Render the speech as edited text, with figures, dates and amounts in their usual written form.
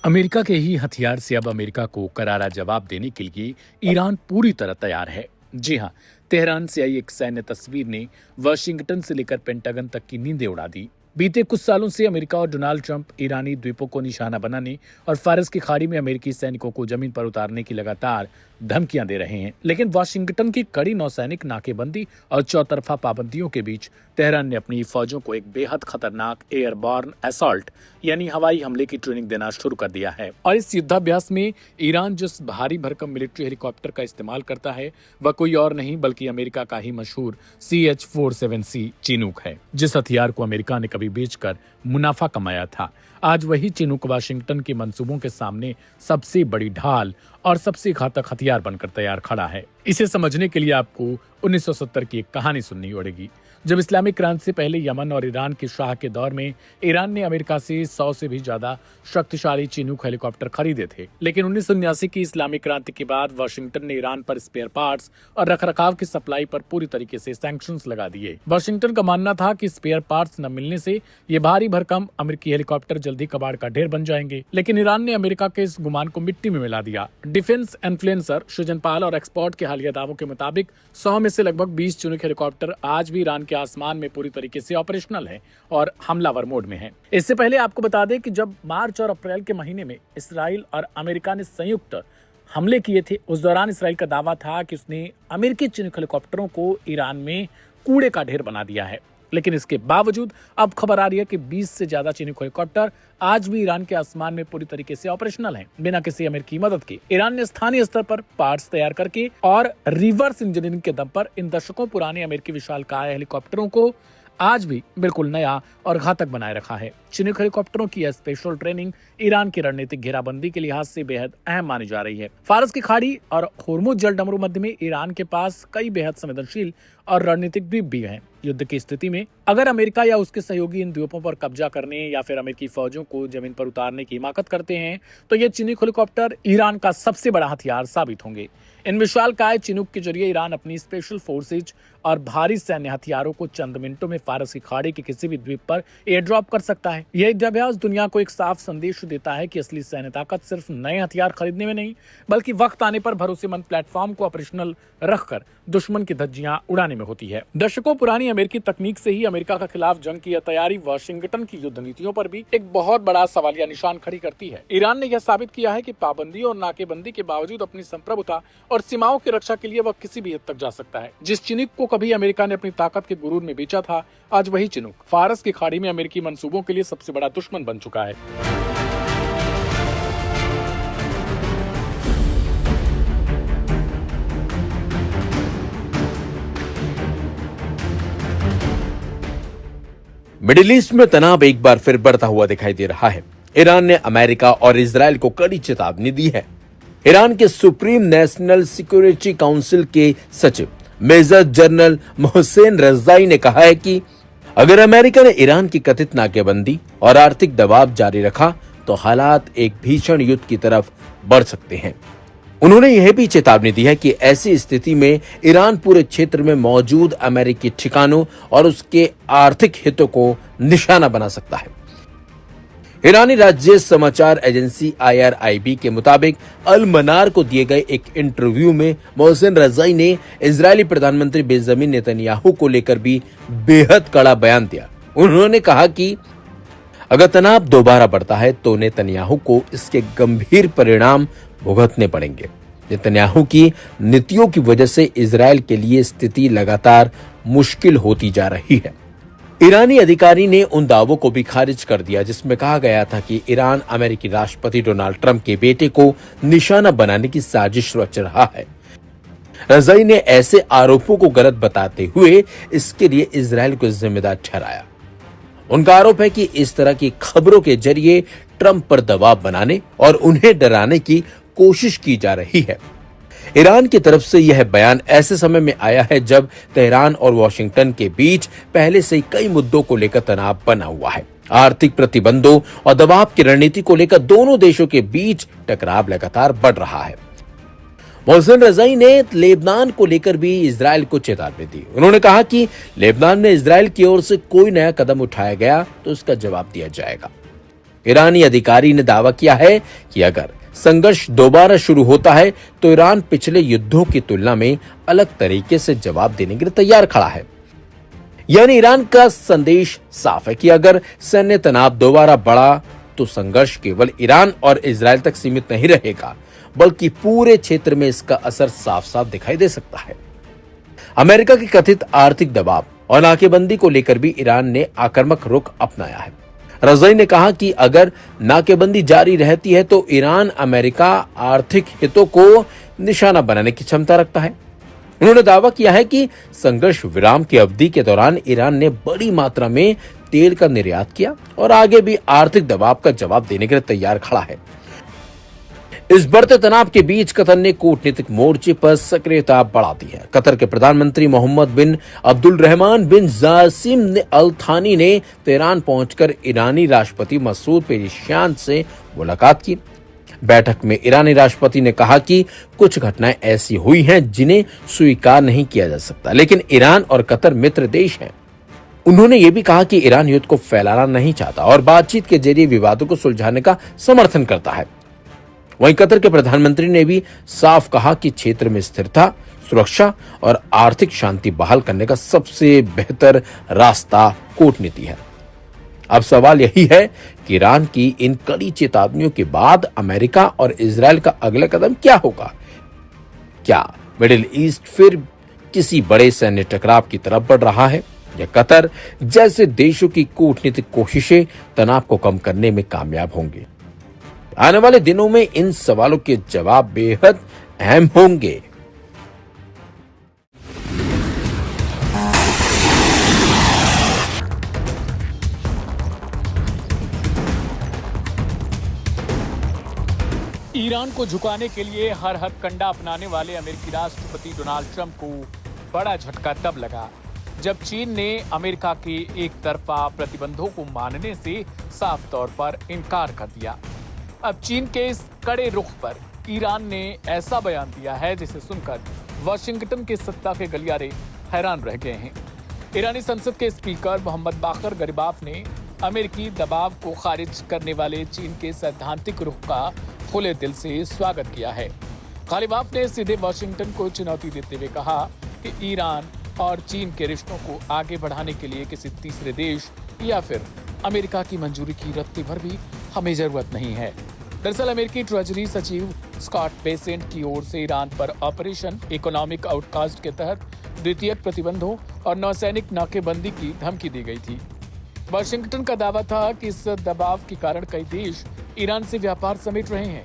America के ही हथियार से अब अमेरिका को करारा जवाब देने के लिए ईरान पूरी तरह तैयार है। जी हां, तेहरान से आई एक सैन्य तस्वीर ने वाशिंगटन से लेकर पेंटागन तक की नींदें उड़ा दी। बीते कुछ सालों से अमेरिका और डोनाल्ड ट्रंप ईरानी द्वीपों को निशाना बनाने और फारस की खाड़ी में अमेरिकी सैनिकों को जमीन पर उतारने की लगातार धमकियां दे रहे हैं। लेकिन वाशिंगटन की कड़ी नौसैनिक नाकेबंदी और चौतरफा पाबंदियों के बीच तेहरान ने अपनी फौजों को एक बेहद खतरनाक एयरबॉर्न असॉल्ट यानी हवाई हमले की ट्रेनिंग देना शुरू कर दिया है। और इस युद्धाभ्यास में ईरान जिस भारी भरकम मिलिट्री हेलीकॉप्टर का इस्तेमाल करता है वह कोई और नहीं बल्कि अमेरिका का ही मशहूर CH-47C चिनूक है, जिस हथियार को अमेरिका ने कभी बेचकर मुनाफा कमाया था। आज वही चिनूक वाशिंगटन के मंसूबों के सामने सबसे बड़ी ढाल और सबसे घातक हथियार बनकर तैयार खड़ा है। इसे समझने के लिए आपको 1970 की एक कहानी सुननी पड़ेगी, जब इस्लामिक क्रांति से पहले यमन और ईरान के शाह के दौर में ईरान ने अमेरिका से 100 से भी ज्यादा शक्तिशाली चिनूक हेलीकॉप्टर खरीदे थे। लेकिन 1979 की इस्लामिक क्रांति के बाद वाशिंगटन ने ईरान पर स्पेयर पार्ट्स और रखरखाव की सप्लाई पर पूरी तरीके से सैंक्शंस लगा दिए। वाशिंगटन का मानना था कि स्पेयर पार्ट्स न मिलने से ये भारी भरकम अमेरिकी हेलीकॉप्टर जल्दी कबाड़ का ढेर बन जाएंगे। लेकिन ईरान ने अमेरिका के इस गुमान को मिट्टी में मिला दिया। डिफेंस इन्फ्लुएंसर शुजन पाल और एक्सपर्ट के हालिया दावों के मुताबिक 100 में से लगभग 20 चिनूक हेलीकॉप्टर आज भी ईरान के आसमान में पूरी तरीके से ऑपरेशनल है और हमलावर मोड में है। इससे पहले आपको बता दें कि जब मार्च और अप्रैल के महीने में इसराइल और अमेरिका ने संयुक्त हमले किए थे, उस दौरान इसराइल का दावा था कि उसने अमेरिकी चिनूक हेलीकॉप्टरों को ईरान में कूड़े का ढेर बना दिया है। लेकिन इसके बावजूद अब खबर आ रही है कि 20 से ज्यादा चिनूक हेलीकॉप्टर आज भी ईरान के आसमान में पूरी तरीके से ऑपरेशनल हैं, बिना किसी अमेरिकी मदद के। ईरान ने स्थानीय स्तर पर पार्ट्स तैयार करके और रिवर्स इंजीनियरिंग के दम पर इन दशकों पुराने अमेरिकी विशालकाय हेलीकॉप्टरों को आज भी बिल्कुल नया और घातक बनाए रखा है। चिनूक हेलीकॉप्टरों की यह स्पेशल ट्रेनिंग ईरान की रणनीतिक घेराबंदी के लिहाज से बेहद अहम मानी जा रही है। फारस की खाड़ी और होर्मुज जल डमरू मध्य में ईरान के पास कई बेहद संवेदनशील और रणनीतिक द्वीप भी हैं। युद्ध की स्थिति में अगर अमेरिका या उसके सहयोगी इन द्वीपों पर कब्जा करने या फिर अमेरिकी फौजों को जमीन पर उतारने की हिमाकत करते हैं तो ये चिनूक हेलीकॉप्टर ईरान का सबसे बड़ा हथियार साबित होंगे। इन विशालकाय चिनूक के जरिए ईरान अपनी स्पेशल फोर्सेज और भारी सैन्य हथियारों को चंद मिनटों में फारस की खाड़ी के किसी भी द्वीप पर एयर ड्रॉप कर सकता है। यह युद्धाभ्यास दुनिया को एक साफ संदेश देता है कि असली सैन्य ताकत सिर्फ नए हथियार खरीदने में नहीं बल्कि वक्त आने पर भरोसेमंद प्लेटफॉर्म को ऑपरेशनल रखकर दुश्मन की धज्जियां उड़ाने में होती है। दशकों पुरानी अमेरिकी तकनीक से ही अमेरिका के खिलाफ जंग की यह तैयारी वाशिंगटन की युद्ध नीतियों पर भी एक बहुत बड़ा सवालिया निशान खड़ी करती है। ईरान ने यह साबित किया है कि पाबंदी और नाकेबंदी के बावजूद अपनी संप्रभुता और सीमाओं की रक्षा के लिए वह किसी भी हद तक जा सकता है। जिस चिनूक को कभी अमेरिका ने अपनी ताकत के गुरूर में बेचा था, आज वही चिनूक फारस की खाड़ी में अमेरिकी मंसूबों के लिए सबसे बड़ा दुश्मन बन चुका है। मिडिल ईस्ट में तनाव एक बार फिर बढ़ता हुआ दिखाई दे रहा है। ईरान ने अमेरिका और इजराइल को कड़ी चेतावनी दी है। ईरान के सुप्रीम नेशनल सिक्योरिटी काउंसिल के सचिव मेजर जनरल मोहसेन रज़ाई ने कहा है कि अगर अमेरिका ने ईरान की कथित नाकेबंदी और आर्थिक दबाव जारी रखा तो हालात एक भीषण युद्ध की तरफ बढ़ सकते हैं। उन्होंने यह भी चेतावनी दी है कि ऐसी स्थिति में ईरान पूरे क्षेत्र में मौजूद अमेरिकी ठिकानों और उसके आर्थिक हितों को निशाना बना सकता है। ईरानी राज्य समाचार एजेंसी IRIB के मुताबिक अल मनार को दिए गए एक इंटरव्यू में मोहसेन रज़ाई ने इजरायली प्रधानमंत्री बेंजामिन नेतन्याहू को लेकर भी बेहद कड़ा बयान दिया। उन्होंने कहा कि अगर तनाव दोबारा बढ़ता है तो नेतन्याहू को इसके गंभीर परिणाम भुगतने पड़ेंगे। नेतन्याहू की नीतियों की वजह से इजरायल के लिए स्थिति लगातार मुश्किल होती जा रही है। ईरानी अधिकारी ने उन दावों को भी खारिज कर दिया जिसमें कहा गया था कि ईरान अमेरिकी राष्ट्रपति डोनाल्ड ट्रंप के बेटे को निशाना बनाने की साजिश रच रहा है। रज़ाई ने ऐसे आरोपों को गलत बताते हुए इसके लिए इजरायल को जिम्मेदार ठहराया। उनका आरोप है कि इस तरह की खबरों के जरिए ट्रंप पर दबाव बनाने और उन्हें डराने की कोशिश की जा रही है। ईरान की तरफ से यह बयान ऐसे समय में आया है जब तेहरान और वॉशिंगटन के बीच पहले से कई मुद्दों को लेकर तनाव बना हुआ है। आर्थिक प्रतिबंधों और दबाव की रणनीति को लेकर दोनों देशों के बीच टकराव लगातार बढ़ रहा है। मोहसेन रज़ाई ने लेबनान को लेकर भी इजरायल को चेतावनी दी। उन्होंने कहा कि लेबनान में इजरायल की ओर से कोई नया कदम उठाया गया तो उसका जवाब दिया जाएगा। ईरानी अधिकारी ने दावा किया है कि अगर संघर्ष दोबारा शुरू होता है तो ईरान पिछले युद्धों की तुलना में अलग तरीके से जवाब देने के लिए तैयार खड़ा है। यानी ईरान का संदेश साफ है कि अगर सैन्य तनाव दोबारा बढ़ा तो संघर्ष केवल ईरान और इजराइल तक सीमित नहीं रहेगा, बल्कि पूरे क्षेत्र में इसका असर साफ साफ दिखाई दे सकता है। अमेरिका के कथित आर्थिक दबाव और नाकेबंदी को लेकर भी ईरान ने आक्रामक रुख अपनाया है। रज़ाई ने कहा कि अगर नाकेबंदी जारी रहती है तो ईरान अमेरिका आर्थिक हितों को निशाना बनाने की क्षमता रखता है। उन्होंने दावा किया है कि संघर्ष विराम की अवधि के दौरान ईरान ने बड़ी मात्रा में तेल का निर्यात किया और आगे भी आर्थिक दबाव का जवाब देने के लिए तैयार खड़ा है। इस बढ़ते तनाव के बीच कतर ने कूटनीतिक मोर्चे पर सक्रियता बढ़ा दी है। कतर के प्रधानमंत्री मोहम्मद बिन अब्दुल रहमान बिन जासिम अल थानी ने तेहरान पहुंचकर ईरानी राष्ट्रपति मसूद पेज़ेश्कियान से मुलाकात की। बैठक में ईरानी राष्ट्रपति ने कहा कि कुछ घटनाएं ऐसी हुई हैं जिन्हें स्वीकार नहीं किया जा सकता, लेकिन ईरान और कतर मित्र देश हैं। उन्होंने ये भी कहा कि ईरान युद्ध को फैलाना नहीं चाहता और बातचीत के जरिए विवादों को सुलझाने का समर्थन करता है। वहीं कतर के प्रधानमंत्री ने भी साफ कहा कि क्षेत्र में स्थिरता, सुरक्षा और आर्थिक शांति बहाल करने का सबसे बेहतर रास्ता कूटनीति है। अब सवाल यही है कि ईरान की इन कड़ी चेतावनियों के बाद अमेरिका और इजराइल का अगला कदम क्या होगा? क्या मिडिल ईस्ट फिर किसी बड़े सैन्य टकराव की तरफ बढ़ रहा है या कतर जैसे देशों की कूटनीतिक कोशिशें तनाव को कम करने में कामयाब होंगे? आने वाले दिनों में इन सवालों के जवाब बेहद अहम होंगे। ईरान को झुकाने के लिए हर हथकंडा अपनाने वाले अमेरिकी राष्ट्रपति डोनाल्ड ट्रंप को बड़ा झटका तब लगा जब चीन ने अमेरिका के एक तरफा प्रतिबंधों को मानने से साफ तौर पर इनकार कर दिया। अब चीन के इस कड़े रुख पर ईरान ने ऐसा बयान दिया है जिसे सुनकर वाशिंगटन के सत्ता के गलियारे हैरान रह गए हैं। ईरानी संसद के स्पीकर मोहम्मद बाकर गरीबाफ ने अमेरिकी दबाव को खारिज करने वाले चीन के सैद्धांतिक रुख का खुले दिल से स्वागत किया है। गरीबाफ ने सीधे वाशिंगटन को चुनौती देते हुए कहा कि ईरान और चीन के रिश्तों को आगे बढ़ाने के लिए किसी तीसरे देश या फिर अमेरिका की मंजूरी की रत्ती भर भी हमें जरूरत नहीं है। दरअसल अमेरिकी ट्रेजरी सचिव स्कॉट बेसेंट की ओर से ईरान पर ऑपरेशन इकोनॉमिक आउटकास्ट के तहत द्वितीयक प्रतिबंधों और नौसैनिक नाकेबंदी की धमकी दी गई थी। वाशिंगटन का दावा था कि इस दबाव के कारण कई देश ईरान से व्यापार समेट रहे हैं।